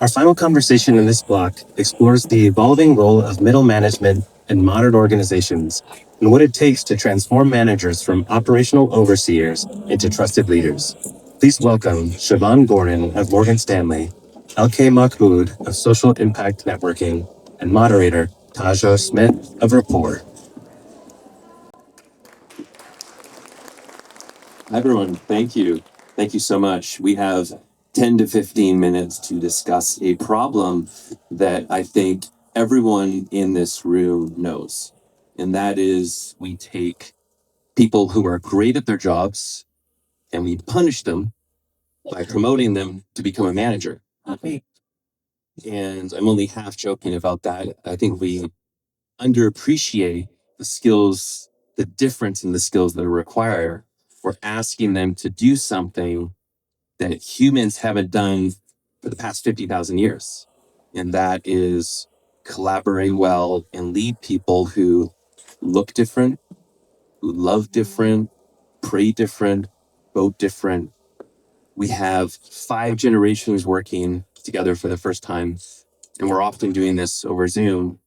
Our final conversation in this block explores the evolving role of middle management in modern organizations and what it takes to transform managers from operational overseers into trusted leaders. Please welcome Shavonne Gordon of Morgan Stanley, LK Mahmood of Social Impact Networking, and moderator Tadzio Smith of Rapport. Hi, everyone. Thank you. Thank you so much. We have 10 to 15 minutes to discuss a problem that I think everyone in this room knows. And that is we take people who are great at their jobs and we punish them by promoting them to become a manager. And I'm only half joking about that. I think we underappreciate the skills, the difference in the skills that are required for asking them to do something that humans haven't done for the past 50,000 years. And that is collaborate well and lead people who look different, who love different, pray different, vote different. We have 5 generations working together for the first time, and we're often doing this over Zoom.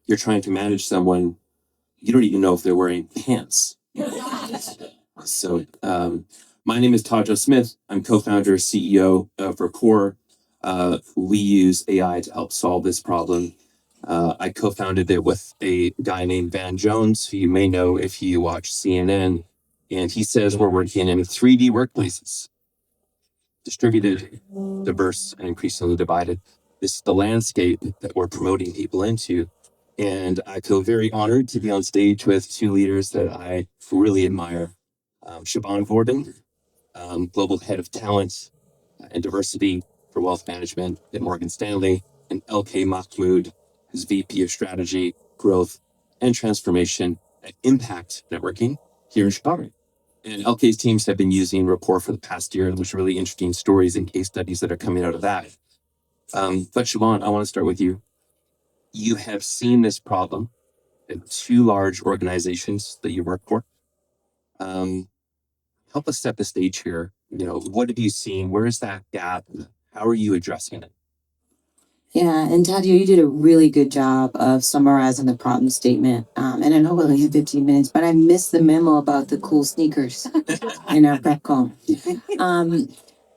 You're trying to manage someone, you don't even know if they're wearing pants. So, my name is Tadzio Smith. I'm co-founder, CEO of Rapport. We use AI to help solve this problem. I co-founded it with a guy named Van Jones, who you may know if you watch CNN. And he says we're working in 3D workplaces, distributed, diverse, and increasingly divided. This is the landscape that we're promoting people into. And I feel very honored to be on stage with 2 leaders that I really admire. Shavonne Gordon, Global Head of Talent and Diversity for Wealth Management at Morgan Stanley, and LK Mahmood, who's VP of Strategy, Growth, and Transformation at Impact Networking here in Chicago. And LK's teams have been using Rapport for the past year, and there's really interesting stories and case studies that are coming out of that. But Shavonne, I want to start with you. You have seen this problem at 2 large organizations that you work for. Help us set the stage here. What have you seen? Where is that gap? How are you addressing it? Yeah, and Tadzio, you did a really good job of summarizing the problem statement. And I know we only have 15 minutes, but I missed the memo about the cool sneakers in our prep call.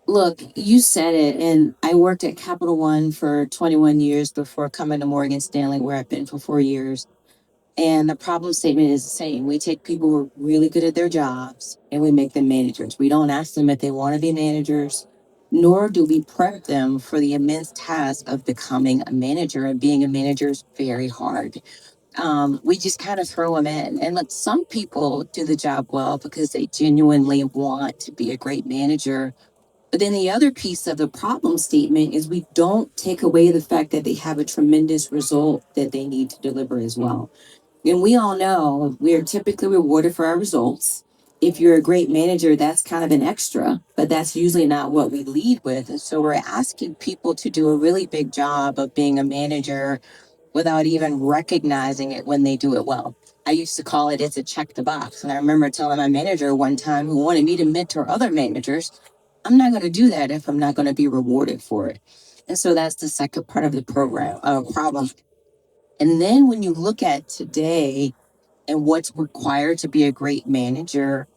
Look, you said it, and I worked at Capital One for 21 years before coming to Morgan Stanley, where I've been for 4 years. And the problem statement is the same. We take people who are really good at their jobs and we make them managers. We don't ask them if they want to be managers, nor do we prep them for the immense task of becoming a manager. And being a manager is very hard. We just kind of throw them in. And look, some people do the job well because they genuinely want to be a great manager. But then the other piece of the problem statement is we don't take away the fact that they have a tremendous result that they need to deliver as well. And we all know we are typically rewarded for our results. If you're a great manager, that's kind of an extra, but that's usually not what we lead with. And so we're asking people to do a really big job of being a manager without even recognizing it when they do it well. I used to call it's a check the box. And I remember telling my manager one time who wanted me to mentor other managers, I'm not going to do that if I'm not going to be rewarded for it. And so that's the second part of the problem. And then when you look at today and what's required to be a great manager,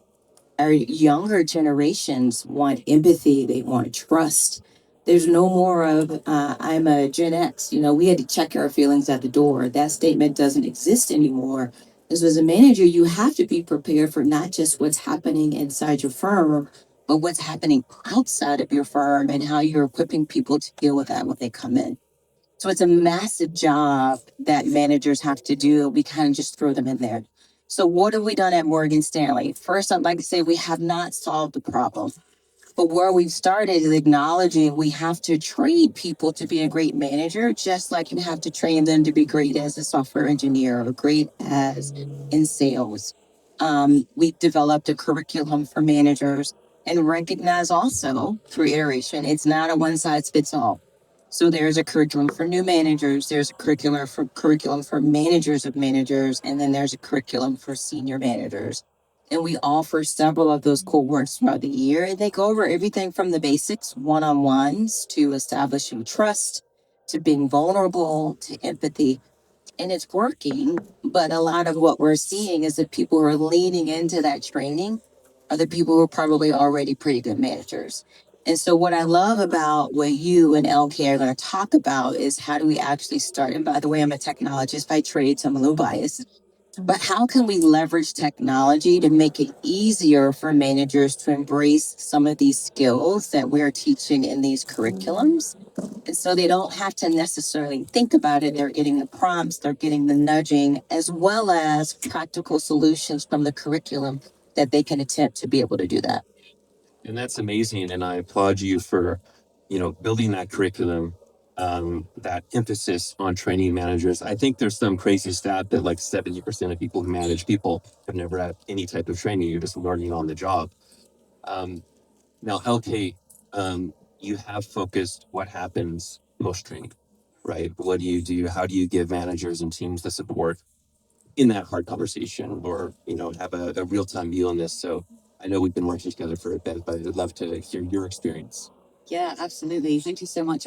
our younger generations want empathy, they want trust. There's no more of, I'm a Gen X. We had to check our feelings at the door. That statement doesn't exist anymore. As a manager, you have to be prepared for not just what's happening inside your firm, but what's happening outside of your firm and how you're equipping people to deal with that when they come in. So it's a massive job that managers have to do. We kind of just throw them in there. So what have we done at Morgan Stanley? First, I'd like to say we have not solved the problem. But where we've started is acknowledging we have to train people to be a great manager, just like you have to train them to be great as a software engineer or great as in sales. We've developed a curriculum for managers and recognize also through iteration, it's not a one size fits all. So there's a curriculum for new managers, there's a curriculum for managers of managers, and then there's a curriculum for senior managers. And we offer several of those cohorts throughout the year. And they go over everything from the basics, one-on-ones, to establishing trust, to being vulnerable, to empathy. And it's working. But a lot of what we're seeing is that people who are leaning into that training are the people who are probably already pretty good managers. And so what I love about what you and LK are going to talk about is how do we actually start? And by the way, I'm a technologist by trade, so I'm a little biased. But how can we leverage technology to make it easier for managers to embrace some of these skills that we're teaching in these curriculums? And so they don't have to necessarily think about it. They're getting the prompts, they're getting the nudging, as well as practical solutions from the curriculum that they can attempt to be able to do that. And that's amazing. And I applaud you for, building that curriculum, that emphasis on training managers. I think there's some crazy stat that like 70% of people who manage people have never had any type of training. You're just learning on the job. Now, LK, you have focused what happens post training, right? What do you do? How do you give managers and teams the support in that hard conversation, or have a real-time view on this? So I know we've been working together for a bit, but I'd love to hear your experience. Yeah, absolutely. Thank you so much.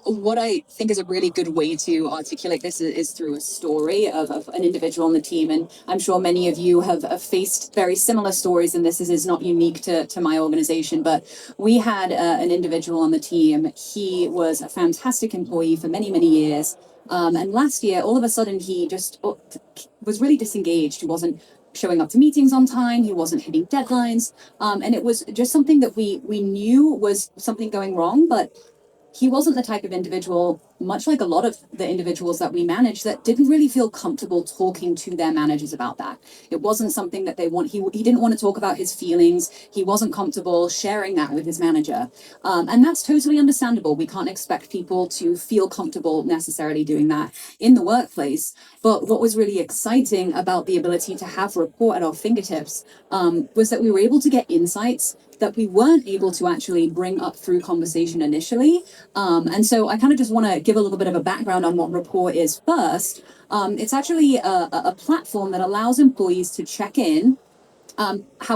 What I think is a really good way to articulate this is through a story of an individual on the team. And I'm sure many of you have faced very similar stories, and this is not unique to my organization. But we had an individual on the team. He was a fantastic employee for many, many years. And last year, all of a sudden, he just was really disengaged. He wasn't showing up to meetings on time. He wasn't hitting deadlines. And it was just something that we knew was something going wrong, but he wasn't the type of individual, much like a lot of the individuals that we manage, that didn't really feel comfortable talking to their managers about that. It wasn't something that they want. He didn't want to talk about his feelings. He wasn't comfortable sharing that with his manager. And that's totally understandable. We can't expect people to feel comfortable necessarily doing that in the workplace. But what was really exciting about the ability to have Rapport at our fingertips was that we were able to get insights that we weren't able to actually bring up through conversation initially. And so I kind of just want to give a little bit of a background on what Rapport is first. It's actually a platform that allows employees to check in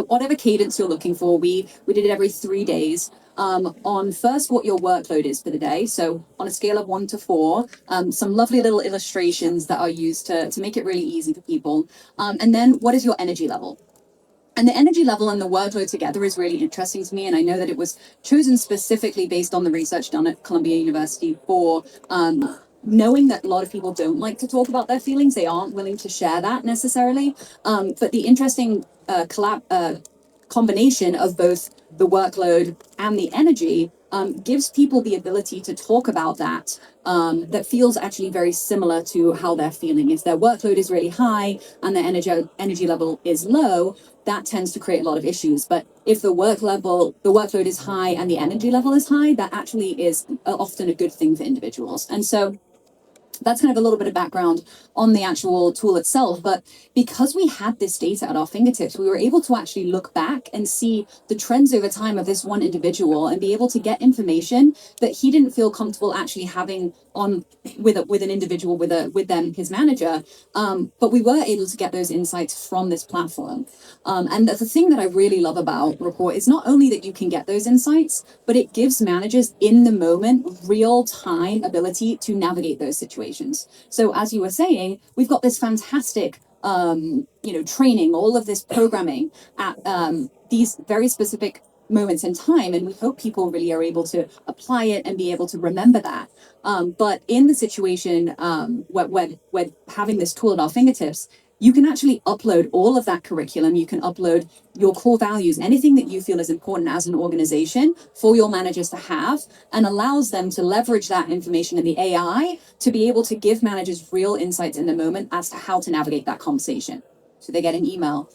whatever cadence you're looking for. We did it every 3 days. On first what your workload is for the day. So on a scale of 1 to 4, some lovely little illustrations that are used to make it really easy for people. And then what is your energy level? And the energy level and the workload together is really interesting to me. And I know that it was chosen specifically based on the research done at Columbia University for knowing that a lot of people don't like to talk about their feelings. They aren't willing to share that necessarily. But the interesting combination of both the workload and the energy gives people the ability to talk about that feels actually very similar to how they're feeling. If their workload is really high and their energy level is low, that tends to create a lot of issues. But if the workload is high and the energy level is high, that actually is often a good thing for individuals. And so that's kind of a little bit of background on the actual tool itself. But because we had this data at our fingertips, we were able to actually look back and see the trends over time of this one individual and be able to get information that he didn't feel comfortable actually having on with an individual, with them, his manager. But we were able to get those insights from this platform. And the thing that I really love about Rapport is not only that you can get those insights, but it gives managers in the moment real time ability to navigate those situations. So as you were saying, we've got this fantastic training, all of this programming at these very specific moments in time, and we hope people really are able to apply it and be able to remember that. But in the situation where having this tool at our fingertips, you can actually upload all of that curriculum. You can upload your core values, anything that you feel is important as an organization for your managers to have, and allows them to leverage that information in the AI to be able to give managers real insights in the moment as to how to navigate that conversation. So they get an email.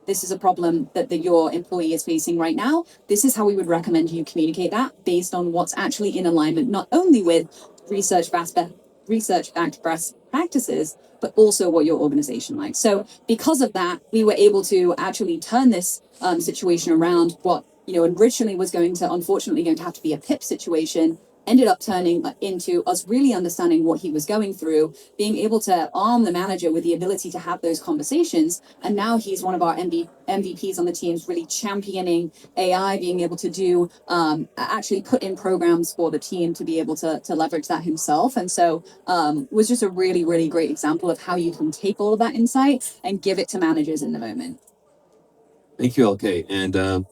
This is a problem that your employee is facing right now. This is how we would recommend you communicate that based on what's actually in alignment, not only with research-backed best practices, but also what your organization likes. So because of that, we were able to actually turn this situation around. What originally was unfortunately going to have to be a PIP situation ended up turning into us really understanding what he was going through, being able to arm the manager with the ability to have those conversations. And now he's one of our MVPs on the teams, really championing AI, being able to do actually put in programs for the team to be able to leverage that himself. And so was just a really, really great example of how you can take all of that insight and give it to managers in the moment. Thank you, LK. And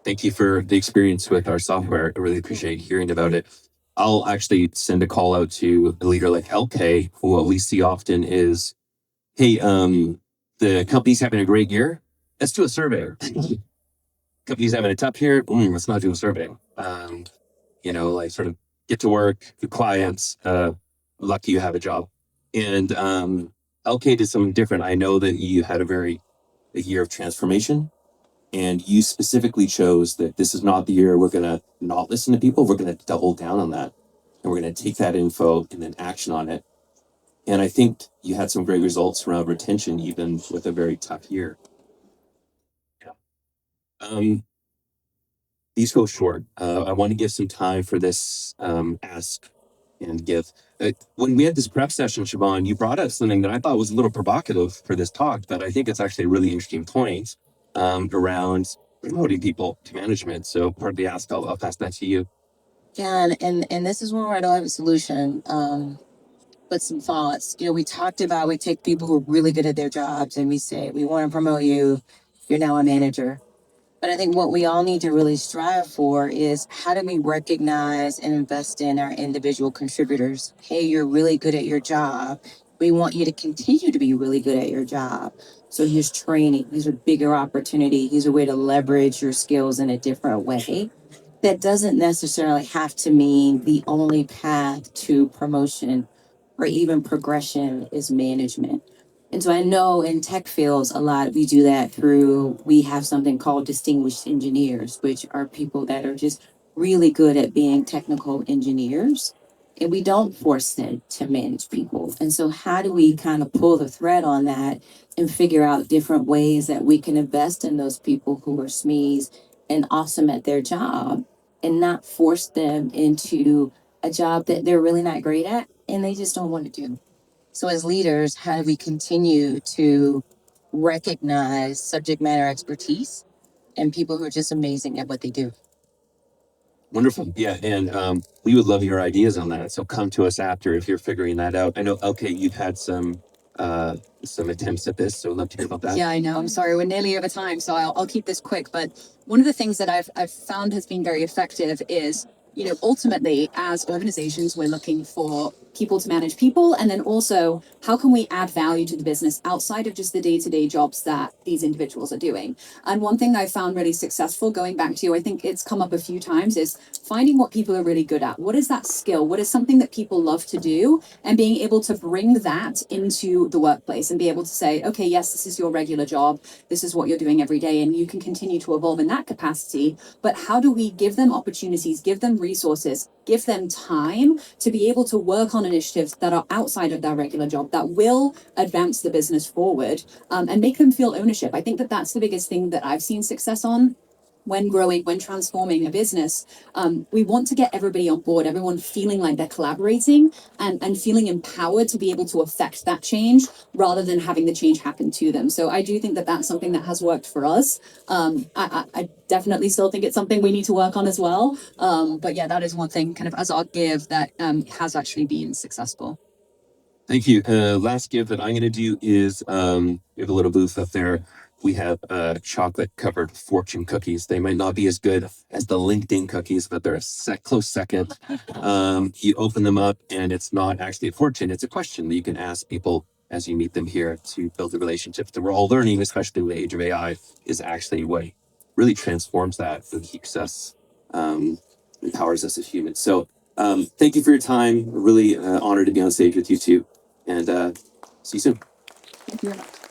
thank you for the experience with our software. I really appreciate hearing about it. I'll actually send a call out to a leader like LK. What we see often is, hey, the company's having a great year. Let's do a survey. Company's having a tough year. Let's not do a survey. Like sort of get to work, good clients, lucky you have a job. And LK did something different. I know that you had a year of transformation, and you specifically chose that this is not the year we're going to not listen to people. We're going to double down on that, and we're going to take that info and then action on it. And I think you had some great results around retention, even with a very tough year. Yeah. These go short. I want to give some time for this ask and give. When we had this prep session, Shavonne, you brought up something that I thought was a little provocative for this talk, but I think it's actually a really interesting point around promoting people to management. So part of the ask, I'll pass that to you. Yeah, and this is where I don't have a solution. But some thoughts. We talked about we take people who are really good at their jobs and we say, we want to promote you. You're now a manager. But I think what we all need to really strive for is how do we recognize and invest in our individual contributors? Hey, you're really good at your job. We want you to continue to be really good at your job. So here's training. Here's a bigger opportunity. Here's a way to leverage your skills in a different way. That doesn't necessarily have to mean the only path to promotion or even progression is management. And so I know in tech fields, a lot we do that through, we have something called distinguished engineers, which are people that are just really good at being technical engineers. And we don't force them to manage people. And so how do we kind of pull the thread on that and figure out different ways that we can invest in those people who are SMEs and awesome at their job and not force them into a job that they're really not great at and they just don't want to do. So as leaders, how do we continue to recognize subject matter expertise and people who are just amazing at what they do? Wonderful. Yeah. And we would love your ideas on that. So come to us after if you're figuring that out. I know, okay, you've had some attempts at this, so I'd love to hear about that. Yeah, I know. I'm sorry. We're nearly over time, so I'll keep this quick. But one of the things that I've found has been very effective is, ultimately, as organizations, we're looking for people to manage people. And then also, how can we add value to the business outside of just the day-to-day jobs that these individuals are doing? And one thing I found really successful, going back to, I think it's come up a few times, is finding what people are really good at. What is that skill? What is something that people love to do? And being able to bring that into the workplace and be able to say, okay, yes, this is your regular job. This is what you're doing every day. And you can continue to evolve in that capacity. But how do we give them opportunities, give them resources, give them time to be able to work on initiatives that are outside of their regular job that will advance the business forward, and make them feel ownership? I think that that's the biggest thing that I've seen success on when growing, when transforming a business. We want to get everybody on board, everyone feeling like they're collaborating and feeling empowered to be able to affect that change rather than having the change happen to them. So I do think that that's something that has worked for us. I definitely still think it's something we need to work on as well. But yeah, that is one thing kind of as our give that has actually been successful. Thank you. Last give that I'm going to do is we have a little booth up there. We have chocolate covered fortune cookies. They might not be as good as the LinkedIn cookies, but they're a close second. You open them up and it's not actually a fortune. It's a question that you can ask people as you meet them here to build the relationships that we're all learning, especially in the age of AI, is actually what really transforms that and keeps us, empowers us as humans. So thank you for your time. Really honored to be on stage with you two. And see you soon. Thank you very much.